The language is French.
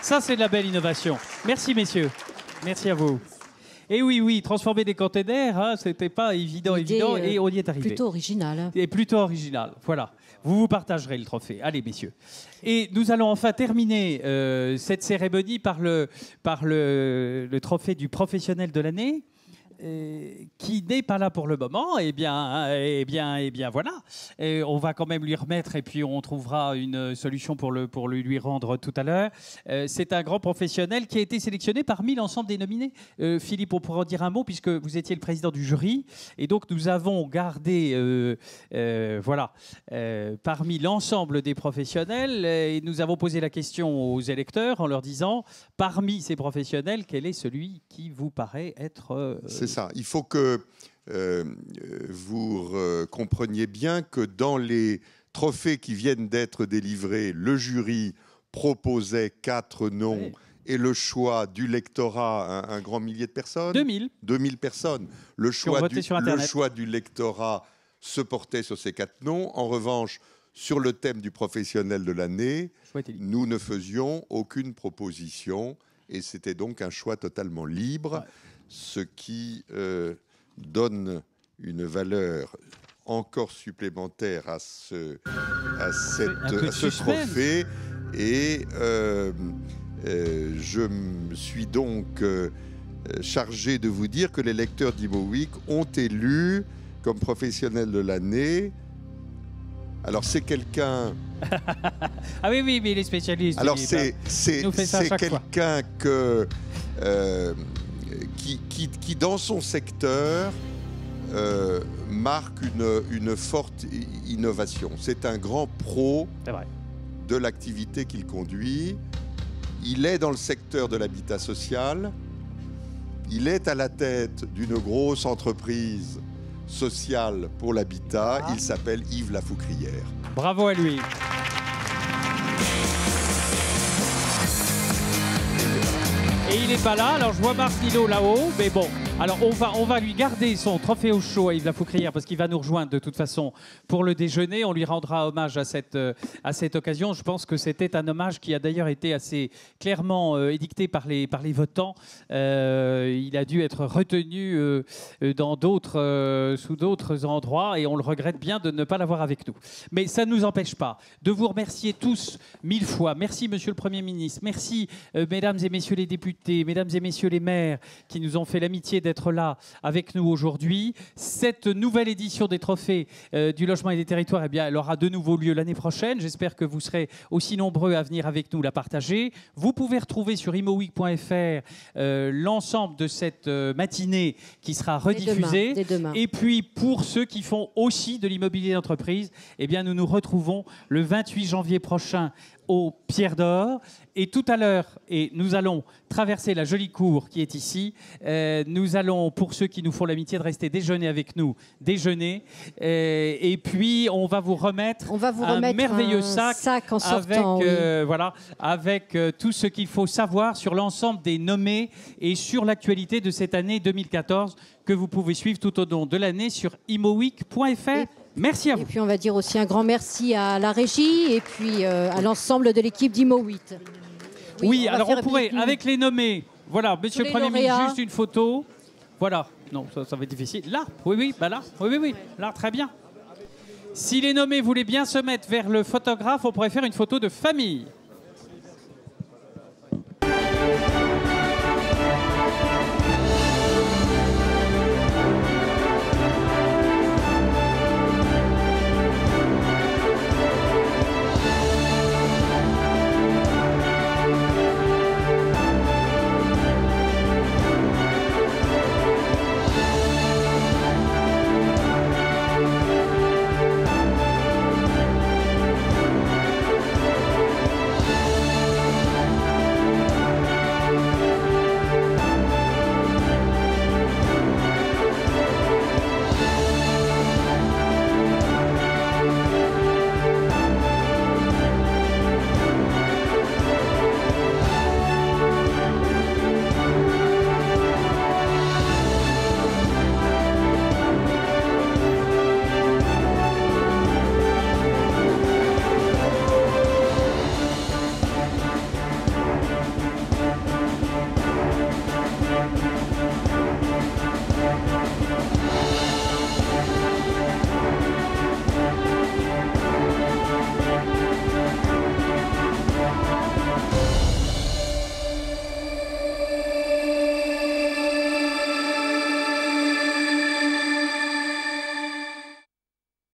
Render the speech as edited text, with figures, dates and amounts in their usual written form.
Ça, c'est de la belle innovation. Merci, messieurs. Merci à vous. Et oui, transformer des containers, hein, c'était pas évident, et on y est arrivé. Plutôt original. Et plutôt original, voilà. Vous partagerez le trophée. Allez, messieurs. Et nous allons enfin terminer cette cérémonie par le trophée du professionnel de l'année. Qui n'est pas là pour le moment, eh bien, voilà. Et on va quand même lui remettre et puis on trouvera une solution pour lui rendre tout à l'heure. C'est un grand professionnel qui a été sélectionné parmi l'ensemble des nominés. Philippe, on pourra en dire un mot puisque vous étiez le président du jury et donc nous avons gardé, parmi l'ensemble des professionnels et nous avons posé la question aux électeurs en leur disant, parmi ces professionnels, quel est celui qui vous paraît être... C'est ça. Il faut que vous compreniez bien que dans les trophées qui viennent d'être délivrés, le jury proposait 4 noms. Oui. Et le choix du lectorat, un grand millier de personnes 2000 personnes. Le choix du lectorat se portait sur ces 4 noms. En revanche, sur le thème du professionnel de l'année, nous ne faisions aucune proposition et c'était donc un choix totalement libre. Ouais. Ce qui donne une valeur encore supplémentaire à ce trophée. Et je me suis donc chargé de vous dire que les lecteurs d'Imo Week ont élu comme professionnel de l'année. Alors c'est quelqu'un... Ah oui, mais les spécialistes... Alors c'est quelqu'un que... Qui, dans son secteur, marque une forte innovation. C'est un grand pro de l'activité qu'il conduit. Il est dans le secteur de l'habitat social. Il est à la tête d'une grosse entreprise sociale pour l'habitat. Il s'appelle Yves Lafoucrière. Bravo à lui. Et il n'est pas là, alors je vois Marc Nilo là-haut, mais bon, alors on va lui garder son trophée au chaud à Yves Lafoucrière parce qu'il va nous rejoindre de toute façon pour le déjeuner. On lui rendra hommage à cette occasion. Je pense que c'était un hommage qui a d'ailleurs été assez clairement édicté par les votants. Il a dû être retenu sous d'autres endroits et on le regrette bien de ne pas l'avoir avec nous. Mais ça ne nous empêche pas de vous remercier tous 1000 fois. Merci Monsieur le Premier ministre, merci Mesdames et Messieurs les députés, Mesdames et Messieurs les maires qui nous ont fait l'amitié d'être là avec nous aujourd'hui. Cette nouvelle édition des trophées du logement et des territoires, eh bien, elle aura de nouveau lieu l'année prochaine. J'espère que vous serez aussi nombreux à venir avec nous la partager. Vous pouvez retrouver sur imoweek.fr l'ensemble de cette matinée qui sera rediffusée. Dès demain. Et puis, pour ceux qui font aussi de l'immobilier d'entreprise, eh bien, nous nous retrouvons le 28 janvier prochain au Pierre d'Or. Et tout à l'heure, et nous allons traverser la jolie cour qui est ici, nous allons, pour ceux qui nous font l'amitié de rester déjeuner avec nous, déjeuner. Et puis, on va vous remettre un merveilleux sac en sortant, avec tout ce qu'il faut savoir sur l'ensemble des nommés et sur l'actualité de cette année 2014 que vous pouvez suivre tout au long de l'année sur imoweek.fr. Merci à vous. Et puis on va dire aussi un grand merci à la régie et puis à l'ensemble de l'équipe d'Imo 8. Oui, alors on pourrait, avec les nommés, voilà, Monsieur le Premier ministre, juste une photo. Voilà, non, ça va être difficile. Là, oui, là, très bien. Si les nommés voulaient bien se mettre vers le photographe, on pourrait faire une photo de famille.